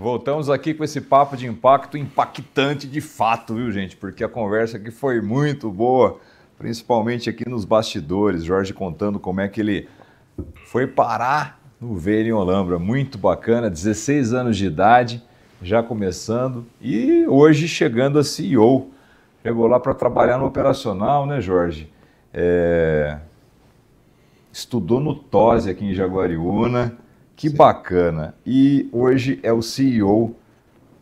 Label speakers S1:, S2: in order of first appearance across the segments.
S1: Voltamos aqui com esse papo de impacto impactante de fato, viu, gente? Porque a conversa aqui foi muito boa, principalmente aqui nos bastidores. Jorge contando como é que ele foi parar no Vale em Olambra. Muito bacana, 16 anos de idade, já começando e hoje chegando a CEO. Chegou lá para trabalhar no operacional, né, Jorge? Estudou no TOSE aqui em Jaguariúna. Que Sim. Bacana. E hoje é o CEO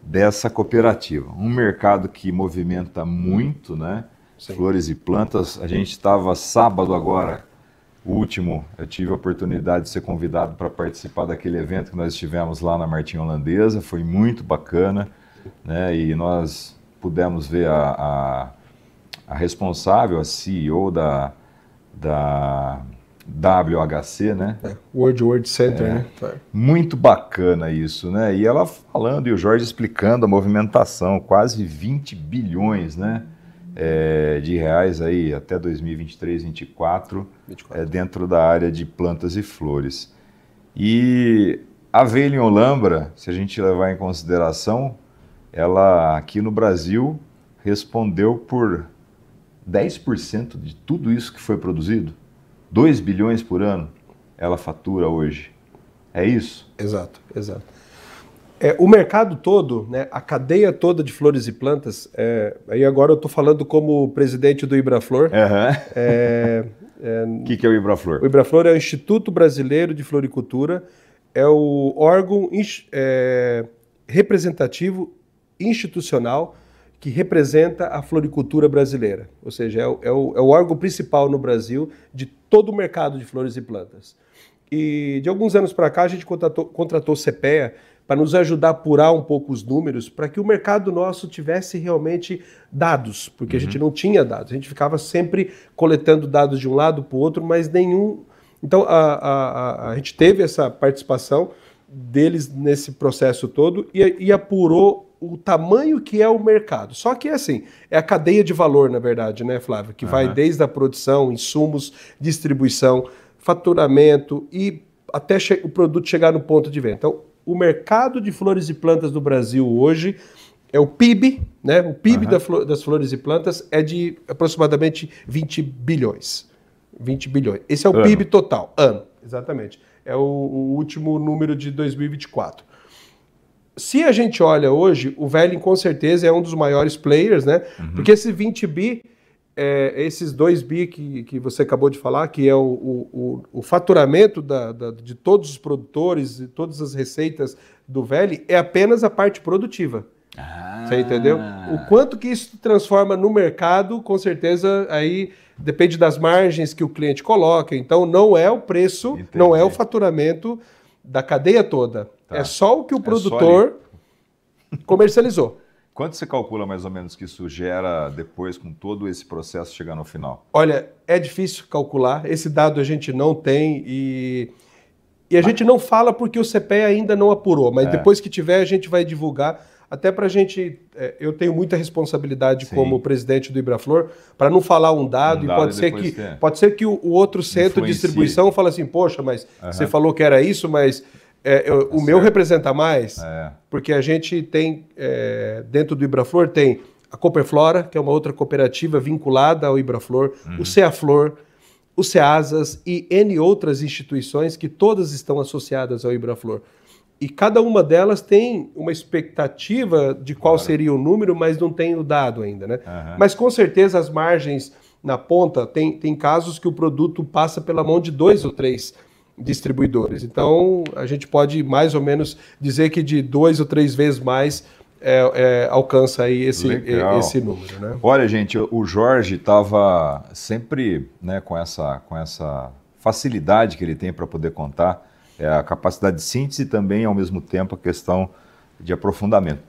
S1: dessa cooperativa. Um mercado que movimenta muito, né? Sim. Flores e plantas. A gente estava sábado agora, o último, eu tive a oportunidade de ser convidado para participar daquele evento que nós estivemos lá na Martinha Holandesa. Foi muito bacana, né? E nós pudemos ver a responsável, a CEO da WHC, né?
S2: World Center, né?
S1: Muito bacana isso, né? E ela falando e o Jorge explicando a movimentação, quase 20 bilhões, né? De reais aí até 2023, 2024, dentro da área de plantas e flores. E a Vale em Olambra, se a gente levar em consideração, ela aqui no Brasil respondeu por 10% de tudo isso que foi produzido. 2 bilhões por ano ela fatura hoje. É isso?
S2: Exato. O mercado todo, né, a cadeia toda de flores e plantas, aí agora eu estou falando como presidente do Ibraflor.
S1: O que é o Ibraflor?
S2: O Ibraflor é o Instituto Brasileiro de Floricultura, é o órgão representativo institucional que representa a floricultura brasileira, ou seja, é o órgão principal no Brasil de todo o mercado de flores e plantas. E de alguns anos para cá a gente contratou o CPEA para nos ajudar a apurar um pouco os números, para que o mercado nosso tivesse realmente dados, porque a gente não tinha dados, a gente ficava sempre coletando dados de um lado para o outro, mas nenhum... Então a gente teve essa participação deles nesse processo todo e apurou o tamanho que é o mercado. Só que assim, é a cadeia de valor, na verdade, né, Flávio? Que vai desde a produção, insumos, distribuição, faturamento e até o produto chegar no ponto de venda. Então, o mercado de flores e plantas do Brasil hoje é o PIB, né? O PIB das flores e plantas é de aproximadamente 20 bilhões. 20 bilhões. Esse é o PIB total, ano, exatamente. É o último número de 2024. Se a gente olha hoje, o Vale com certeza é um dos maiores players, né? Porque esse 20 bi, esses 2 bi que você acabou de falar, que é o faturamento de todos os produtores e todas as receitas do Vale, é apenas a parte produtiva. Você entendeu? O quanto que isso transforma no mercado, com certeza, aí depende das margens que o cliente coloca. Então, não é o preço, não é o faturamento da cadeia toda. É só o que o produtor comercializou.
S1: Quanto você calcula mais ou menos que isso gera depois com todo esse processo chegar no final?
S2: Olha, é difícil calcular. Esse dado a gente não tem e a gente não fala porque o CPEA ainda não apurou. Mas depois que tiver a gente vai divulgar. Até para a gente, eu tenho muita responsabilidade como presidente do Ibraflor para não falar um dado e pode ser que o outro centro de distribuição fale assim, poxa, mas você falou que era isso, mas o meu representa mais, porque a gente tem, dentro do Ibraflor tem a Cooperflora, que é uma outra cooperativa vinculada ao Ibraflor, o Ceaflor, o Ceasas e N outras instituições que todas estão associadas ao Ibraflor. E cada uma delas tem uma expectativa de qual seria o número, mas não tem o dado ainda, né? Mas com certeza as margens na ponta, tem casos que o produto passa pela mão de 2 ou 3 distribuidores. Então a gente pode mais ou menos dizer que de 2 ou 3 vezes mais alcança aí esse número, né?
S1: Olha, gente, o Jorge estava sempre, né, com essa facilidade que ele tem para poder contar, a capacidade de síntese e também, ao mesmo tempo, a questão de aprofundamento.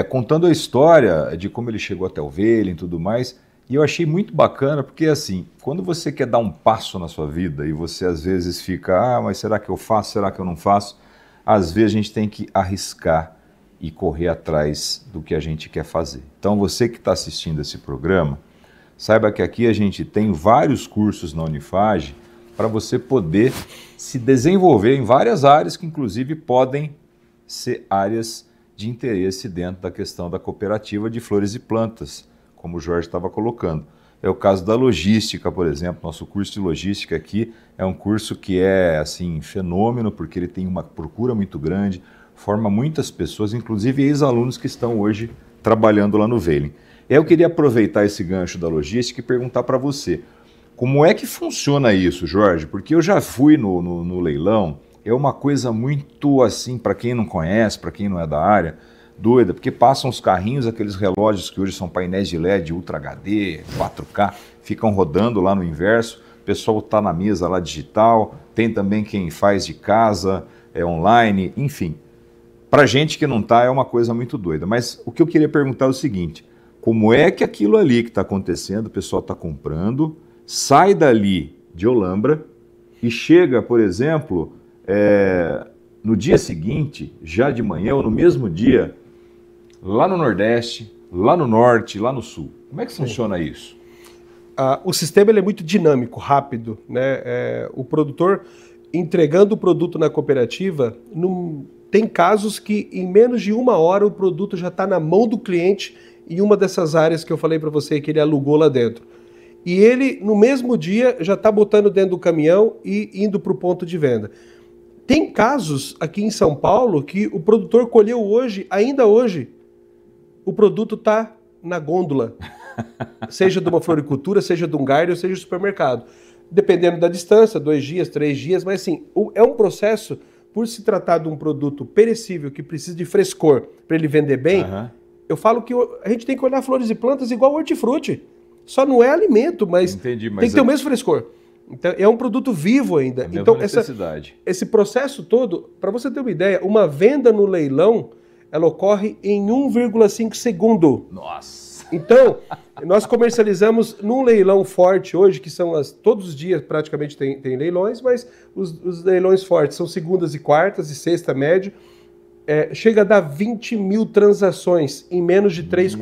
S1: Contando a história de como ele chegou até o Vale e tudo mais, e eu achei muito bacana, porque assim, quando você quer dar um passo na sua vida e você às vezes fica, mas será que eu faço, será que eu não faço? Às vezes a gente tem que arriscar e correr atrás do que a gente quer fazer. Então você que está assistindo esse programa, saiba que aqui a gente tem vários cursos na Unifage para você poder se desenvolver em várias áreas que inclusive podem ser áreas de interesse dentro da questão da cooperativa de flores e plantas, como o Jorge estava colocando. É o caso da logística, por exemplo. Nosso curso de logística aqui é um curso que é assim fenômeno, porque ele tem uma procura muito grande, forma muitas pessoas, inclusive ex-alunos que estão hoje trabalhando lá no Veiling. Eu queria aproveitar esse gancho da logística e perguntar para você, como é que funciona isso, Jorge? Porque eu já fui no leilão, é uma coisa muito assim, para quem não conhece, para quem não é da área, doida, porque passam os carrinhos, aqueles relógios que hoje são painéis de LED, Ultra HD, 4K, ficam rodando lá no inverso, o pessoal está na mesa lá digital, tem também quem faz de casa, online, enfim. Para gente que não está é uma coisa muito doida, mas o que eu queria perguntar é o seguinte, como é que aquilo ali que está acontecendo, o pessoal está comprando, sai dali de Olambra e chega, por exemplo, no dia seguinte, já de manhã ou no mesmo dia, lá no Nordeste, lá no Norte, lá no Sul. Como é que funciona isso?
S2: O sistema ele é muito dinâmico, rápido, né? O produtor entregando o produto na cooperativa, tem casos que em menos de 1 hora o produto já está na mão do cliente em uma dessas áreas que eu falei para você que ele alugou lá dentro. E ele, no mesmo dia, já está botando dentro do caminhão e indo para o ponto de venda. Tem casos aqui em São Paulo que o produtor colheu hoje, ainda hoje, o produto está na gôndola, seja de uma floricultura, seja de um garden, seja de supermercado. Dependendo da distância, 2 dias, 3 dias, mas assim, é um processo, por se tratar de um produto perecível que precisa de frescor para ele vender bem, eu falo que a gente tem que olhar flores e plantas igual hortifruti. Só não é alimento, mas tem que ter o mesmo frescor. Então, é um produto vivo ainda. Então, esse processo todo, para você ter uma ideia, uma venda no leilão, ela ocorre em 1,5 segundo.
S1: Nossa!
S2: Então, nós comercializamos num leilão forte hoje, que são todos os dias praticamente tem leilões, mas os leilões fortes são segundas e quartas e sexta médio. Chega a dar 20 mil transações em menos de 3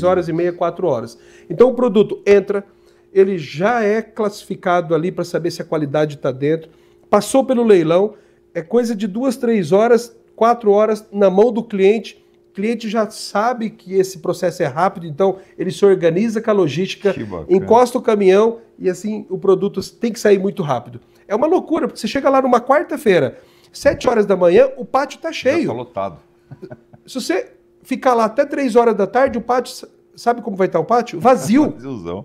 S2: horas e meia, 4 horas. Então o produto entra, ele já é classificado ali para saber se a qualidade está dentro, passou pelo leilão, é coisa de 2, 3 horas, 4 horas na mão do cliente. O cliente já sabe que esse processo é rápido, então ele se organiza com a logística, encosta o caminhão e assim o produto tem que sair muito rápido. É uma loucura, porque você chega lá numa quarta-feira, 7 horas da manhã, o pátio está cheio.
S1: Já está lotado.
S2: Se você ficar lá até 3 horas da tarde, o pátio, sabe como vai estar o pátio? Vazio.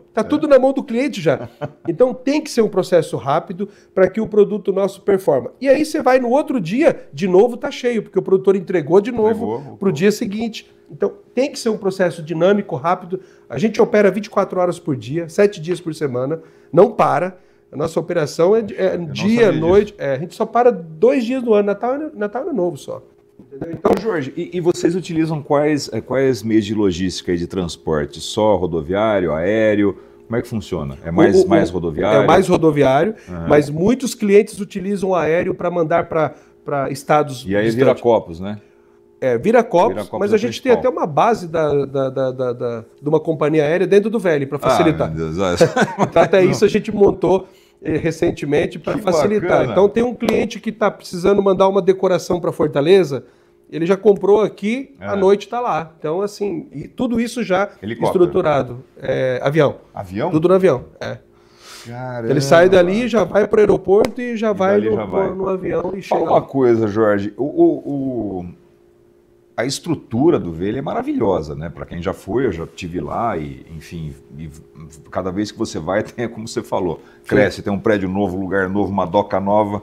S2: Está tudo na mão do cliente já. Então tem que ser um processo rápido para que o produto nosso performa. E aí você vai no outro dia, de novo está cheio, porque o produtor entregou de novo para o dia seguinte. Então tem que ser um processo dinâmico, rápido. A gente opera 24 horas por dia, 7 dias por semana, não para. A nossa operação é dia, noite. A gente só para 2 dias no ano, Natal e Ano Novo só.
S1: Entendeu? Então, Jorge, e vocês utilizam quais meios de logística e de transporte? Só rodoviário, aéreo? Como é que funciona? É mais rodoviário?
S2: É mais rodoviário, mas muitos clientes utilizam o aéreo para mandar para estados
S1: distantes. E aí vira copos, né?
S2: Viracopos, mas a gente tem até uma base de uma companhia aérea dentro do Veiling para facilitar. Então, até isso a gente montou recentemente para facilitar. Bacana. Então tem um cliente que está precisando mandar uma decoração para Fortaleza, ele já comprou aqui, à noite está lá. Então assim, e tudo isso já estruturado. Avião.
S1: Avião?
S2: Tudo no avião.
S1: Caramba.
S2: Ele sai dali, já vai para o aeroporto e já vai no avião e chega.
S1: Fala uma coisa, Jorge, a estrutura do Veiling é maravilhosa, né? Para quem já foi, eu já estive lá e, enfim, cada vez que você vai, tem, como você falou, cresce, tem um prédio novo, lugar novo, uma doca nova.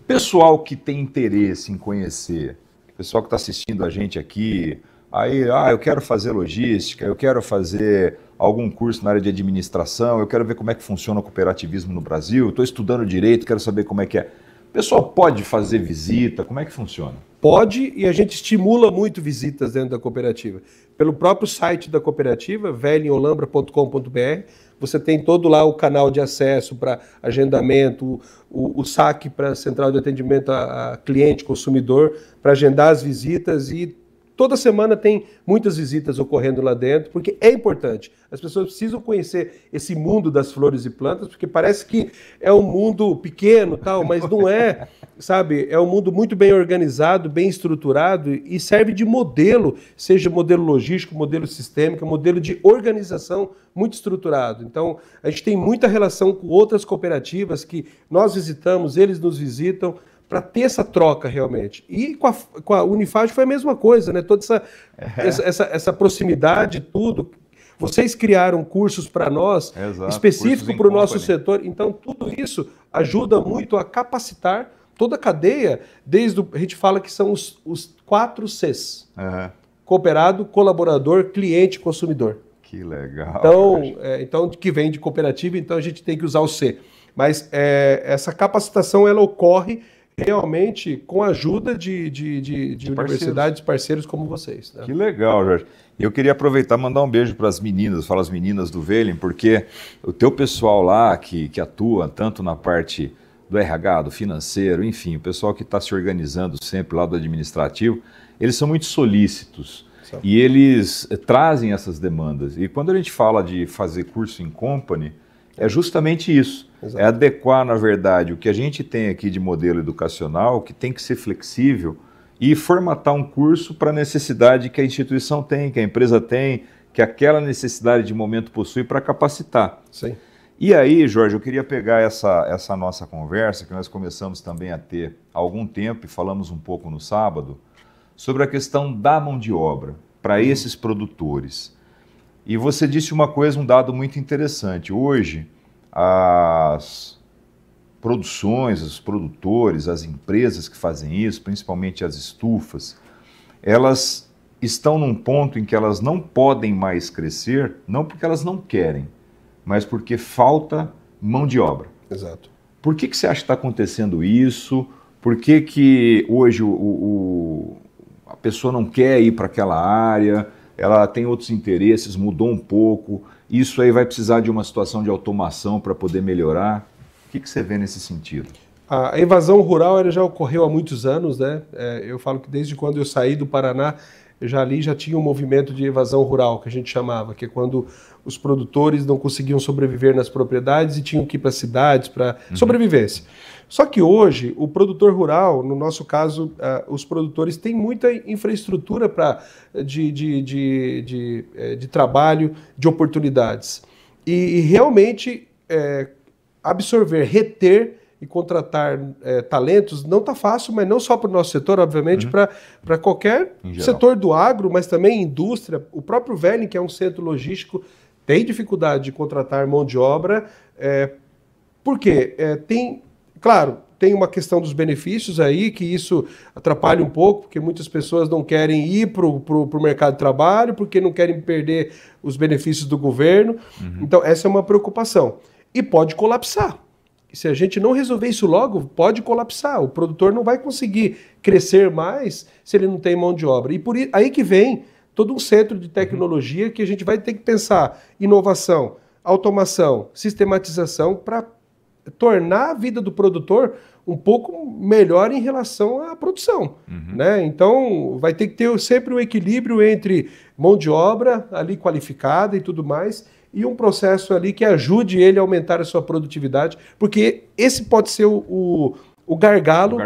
S1: Pessoal que tem interesse em conhecer, pessoal que está assistindo a gente aqui, aí, eu quero fazer logística, eu quero fazer algum curso na área de administração, eu quero ver como é que funciona o cooperativismo no Brasil, estou estudando direito, quero saber como é que é. O pessoal pode fazer visita, como é que funciona?
S2: Pode, e a gente estimula muito visitas dentro da cooperativa. Pelo próprio site da cooperativa, veilinholambra.com.br, você tem todo lá o canal de acesso para agendamento, o saque para a central de atendimento a cliente, consumidor, para agendar as visitas e toda semana tem muitas visitas ocorrendo lá dentro, porque é importante. As pessoas precisam conhecer esse mundo das flores e plantas, porque parece que é um mundo pequeno, tal, mas não é. sabe, é um mundo muito bem organizado, bem estruturado e serve de modelo, seja modelo logístico, modelo sistêmico, modelo de organização muito estruturado. Então, a gente tem muita relação com outras cooperativas que nós visitamos, eles nos visitam, para ter essa troca realmente. E com a Unifage foi a mesma coisa, né? Toda essa proximidade, tudo. Vocês criaram cursos para nós, específico para o nosso setor. Então, tudo isso ajuda muito a capacitar toda a cadeia, a gente fala que são os 4 Cs. Cooperado, colaborador, cliente, consumidor.
S1: Que legal.
S2: Então, que vem de cooperativa, então a gente tem que usar o C. Mas essa capacitação, ela ocorre realmente com a ajuda de universidades, parceiros como vocês. Né?
S1: Que legal, Jorge. Eu queria aproveitar e mandar um beijo para as meninas, falo as meninas do Velen, porque o teu pessoal lá que atua tanto na parte do RH, do financeiro, enfim, o pessoal que está se organizando sempre lá do administrativo, eles são muito solícitos e eles trazem essas demandas. E quando a gente fala de fazer curso em company, é justamente isso. Exato. É adequar, na verdade, o que a gente tem aqui de modelo educacional, que tem que ser flexível, e formatar um curso para a necessidade que a instituição tem, que a empresa tem, que aquela necessidade de momento possui para capacitar.
S2: Sim.
S1: E aí, Jorge, eu queria pegar essa nossa conversa, que nós começamos também a ter há algum tempo, e falamos um pouco no sábado, sobre a questão da mão de obra para esses produtores. E você disse uma coisa, um dado muito interessante. Hoje, as produções, os produtores, as empresas que fazem isso, principalmente as estufas, elas estão num ponto em que elas não podem mais crescer, não porque elas não querem, mas porque falta mão de obra.
S2: Exato.
S1: Por que você acha que está acontecendo isso? Por que hoje a pessoa não quer ir para aquela área? Ela tem outros interesses, mudou um pouco. Isso aí vai precisar de uma situação de automação para poder melhorar? O que você vê nesse sentido?
S2: A evasão rural ela já ocorreu há muitos anos, né? Eu falo que desde quando eu saí do Paraná, já tinha um movimento de evasão rural, que a gente chamava, que é quando os produtores não conseguiam sobreviver nas propriedades e tinham que ir para cidades para sobrevivência. Só que hoje, o produtor rural, no nosso caso, os produtores têm muita infraestrutura de trabalho, de oportunidades. E realmente absorver, reter e contratar talentos não está fácil, mas não só para o nosso setor, obviamente, para qualquer setor do agro, mas também indústria. O próprio Velen, que é um centro logístico, tem dificuldade de contratar mão de obra. Por quê? Claro, tem uma questão dos benefícios aí, que isso atrapalha um pouco, porque muitas pessoas não querem ir para o mercado de trabalho, porque não querem perder os benefícios do governo. Então, essa é uma preocupação. E pode colapsar. Se a gente não resolver isso logo, pode colapsar. O produtor não vai conseguir crescer mais se ele não tem mão de obra. E aí que vem todo um centro de tecnologia que a gente vai ter que pensar inovação, automação, sistematização para tornar a vida do produtor um pouco melhor em relação à produção. Né? Então, vai ter que ter sempre um equilíbrio entre mão de obra ali qualificada e tudo mais, e um processo ali que ajude ele a aumentar a sua produtividade, porque esse pode ser o gargalo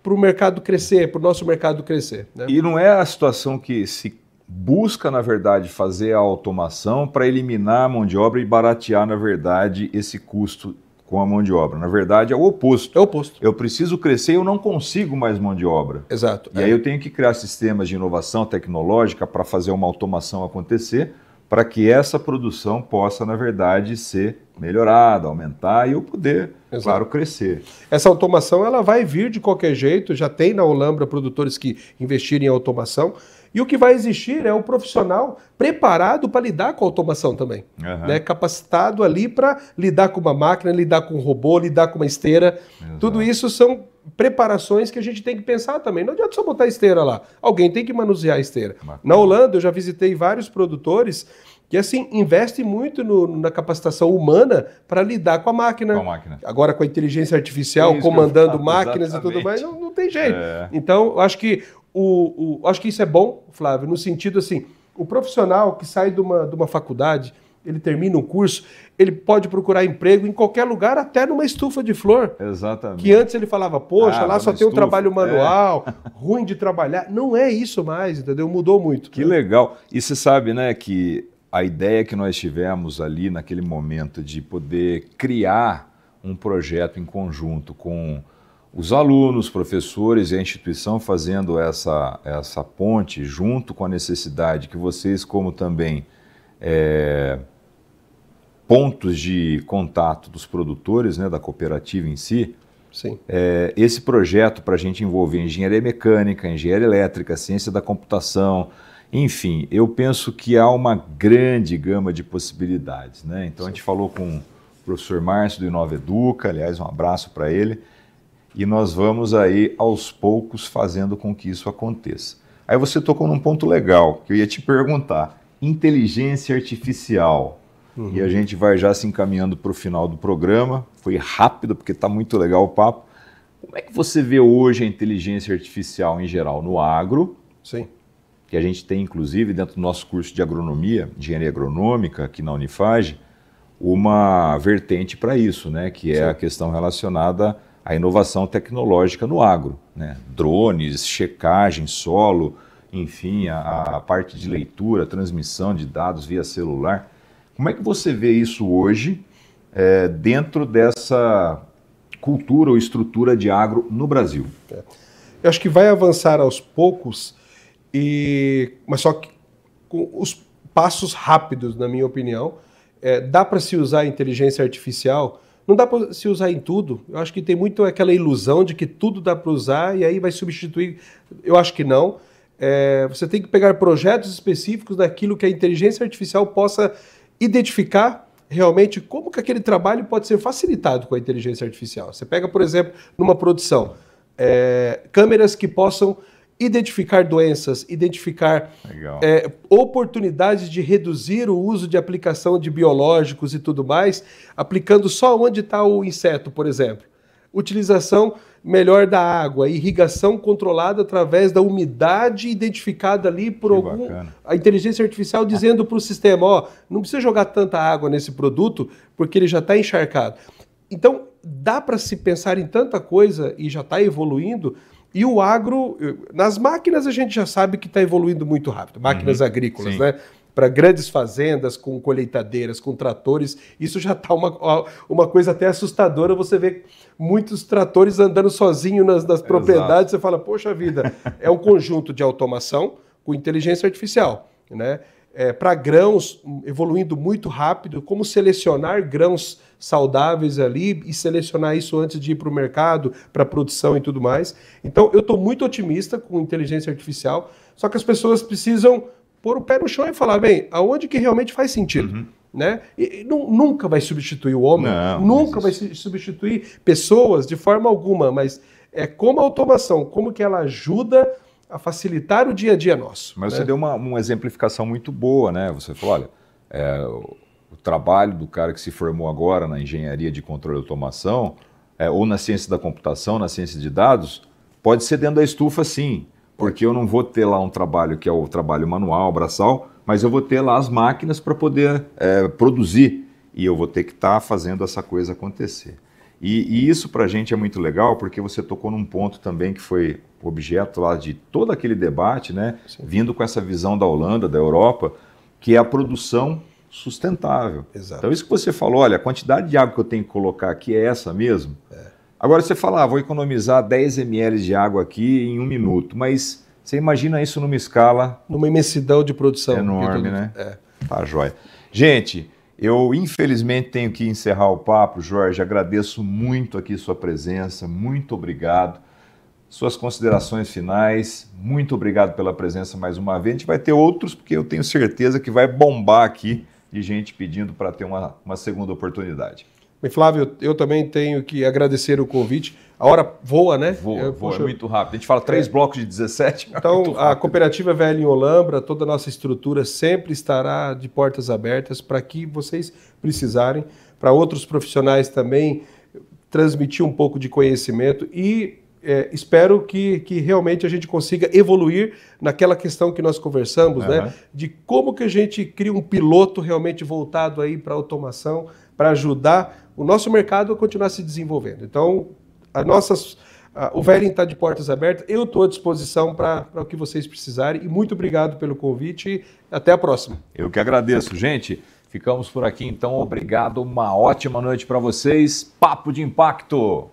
S2: para o mercado crescer, para o nosso mercado crescer. Né?
S1: E não é a situação que se busca, na verdade, fazer a automação para eliminar a mão de obra e baratear, na verdade, esse custo com a mão de obra. Na verdade, é o oposto.
S2: É o oposto.
S1: Eu preciso crescer e eu não consigo mais mão de obra.
S2: Exato.
S1: E aí eu tenho que criar sistemas de inovação tecnológica para fazer uma automação acontecer, para que essa produção possa, na verdade, ser melhorada, aumentar e eu poder, claro, crescer.
S2: Essa automação ela vai vir de qualquer jeito, já tem na Olambra produtores que investiram em automação, e o que vai existir é um profissional preparado para lidar com a automação também, né? Capacitado ali para lidar com uma máquina, lidar com um robô, lidar com uma esteira. Exato. Tudo isso são preparações que a gente tem que pensar também. Não adianta só botar a esteira lá, alguém tem que manusear a esteira. Bacana. Na Holanda eu já visitei vários produtores que assim investem muito na capacitação humana para lidar com a máquina. Agora com a inteligência artificial, comandando máquinas e tudo mais, não tem jeito. Então, eu acho que acho que isso é bom, Flávio, no sentido assim, o profissional que sai de uma faculdade ele termina um curso, ele pode procurar emprego em qualquer lugar, até numa estufa de flor.
S1: Exatamente.
S2: Que antes ele falava, poxa, lá só tem um trabalho manual,
S1: é.
S2: ruim de trabalhar. Não é isso mais, entendeu? Mudou muito.
S1: Que legal. E você sabe, né, que a ideia que nós tivemos ali naquele momento de poder criar um projeto em conjunto com os alunos, professores e a instituição, fazendo essa ponte junto com a necessidade que vocês, como também pontos de contato dos produtores, né, da cooperativa em si.
S2: Sim.
S1: Esse projeto para a gente envolver engenharia mecânica, engenharia elétrica, ciência da computação, enfim, eu penso que há uma grande gama de possibilidades, né? Então, sim, a gente falou com o professor Márcio do Inova Educa, aliás, um abraço para ele, e nós vamos aí aos poucos fazendo com que isso aconteça. Aí você tocou num ponto legal, que eu ia te perguntar, inteligência artificial. Uhum. E a gente vai já se encaminhando para o final do programa, foi rápido porque está muito legal o papo. Como é que você vê hoje a inteligência artificial em geral no agro?
S2: Sim.
S1: Que a gente tem, inclusive, dentro do nosso curso de agronomia, engenharia agronômica, aqui na Unifage, uma vertente para isso, né? Que é, sim, a questão relacionada à inovação tecnológica no agro, né? Drones, checagem, solo, enfim, a parte de leitura, transmissão de dados via celular. Como é que você vê isso hoje dentro dessa cultura ou estrutura de agro no Brasil?
S2: Eu acho que vai avançar aos poucos, mas só que com os passos rápidos, na minha opinião. Dá para se usar a inteligência artificial, não dá para se usar em tudo. Eu acho que tem muito aquela ilusão de que tudo dá para usar e aí vai substituir. Eu acho que não. Você tem que pegar projetos específicos daquilo que a inteligência artificial possa identificar realmente como que aquele trabalho pode ser facilitado com a inteligência artificial. Você pega, por exemplo, numa produção, câmeras que possam identificar doenças, identificar oportunidades de reduzir o uso de aplicação de biológicos e tudo mais, aplicando só onde está o inseto, por exemplo. Utilização melhor da água, irrigação controlada através da umidade identificada ali por a inteligência artificial dizendo para o sistema, ó, não precisa jogar tanta água nesse produto porque ele já está encharcado. Então, dá para se pensar em tanta coisa e já está evoluindo. E o agro, nas máquinas a gente já sabe que está evoluindo muito rápido, máquinas agrícolas, sim, né? Para grandes fazendas, com colheitadeiras, com tratores, isso já está uma coisa até assustadora, você vê muitos tratores andando sozinhos nas propriedades, você fala, poxa vida, é um conjunto de automação com inteligência artificial, né? Para grãos, evoluindo muito rápido, como selecionar grãos saudáveis ali e selecionar isso antes de ir para o mercado, para a produção e tudo mais. Então, eu estou muito otimista com inteligência artificial, só que as pessoas precisam pôr o pé no chão e falar, bem, aonde que realmente faz sentido? Uhum. Né? Nunca vai substituir o homem, nunca vai substituir pessoas de forma alguma, mas como a automação, como que ela ajuda a facilitar o dia a dia nosso.
S1: Mas
S2: né?
S1: Você deu uma exemplificação muito boa, né? Você falou, olha, o trabalho do cara que se formou agora na engenharia de controle e automação, ou na ciência da computação, na ciência de dados, pode ser dentro da estufa sim, porque eu não vou ter lá um trabalho que é o trabalho manual, braçal, mas eu vou ter lá as máquinas para poder produzir e eu vou ter que estar fazendo essa coisa acontecer. E isso para a gente é muito legal, porque você tocou num ponto também que foi objeto lá de todo aquele debate, né? Vindo com essa visão da Holanda, da Europa, que é a produção sustentável.
S2: Exato.
S1: Então isso que você falou, olha, a quantidade de água que eu tenho que colocar aqui é essa mesmo? Agora você fala, vou economizar 10 ml de água aqui em 1 minuto, mas você imagina isso numa escala...
S2: Numa imensidão de produção.
S1: Enorme, né? Tá, joia. Gente, eu infelizmente tenho que encerrar o papo, Jorge, agradeço muito aqui sua presença, muito obrigado. Suas considerações finais, muito obrigado pela presença mais uma vez. A gente vai ter outros, porque eu tenho certeza que vai bombar aqui de gente pedindo para ter uma segunda oportunidade.
S2: Bem, Flávio, eu também tenho que agradecer o convite. A hora voa, né?
S1: Voa, é muito rápido. A gente fala 3 blocos de 17.
S2: Então, a Cooperativa Velha em Olambra, toda a nossa estrutura sempre estará de portas abertas para que vocês precisarem, para outros profissionais também transmitir um pouco de conhecimento. E espero que realmente a gente consiga evoluir naquela questão que nós conversamos, né? De como que a gente cria um piloto realmente voltado aí para a automação, para ajudar o nosso mercado a continuar se desenvolvendo. Então, o Velling está de portas abertas, eu estou à disposição para o que vocês precisarem e muito obrigado pelo convite e até a próxima.
S1: Eu que agradeço, gente. Ficamos por aqui, então. Obrigado, uma ótima noite para vocês. Papo de Impacto!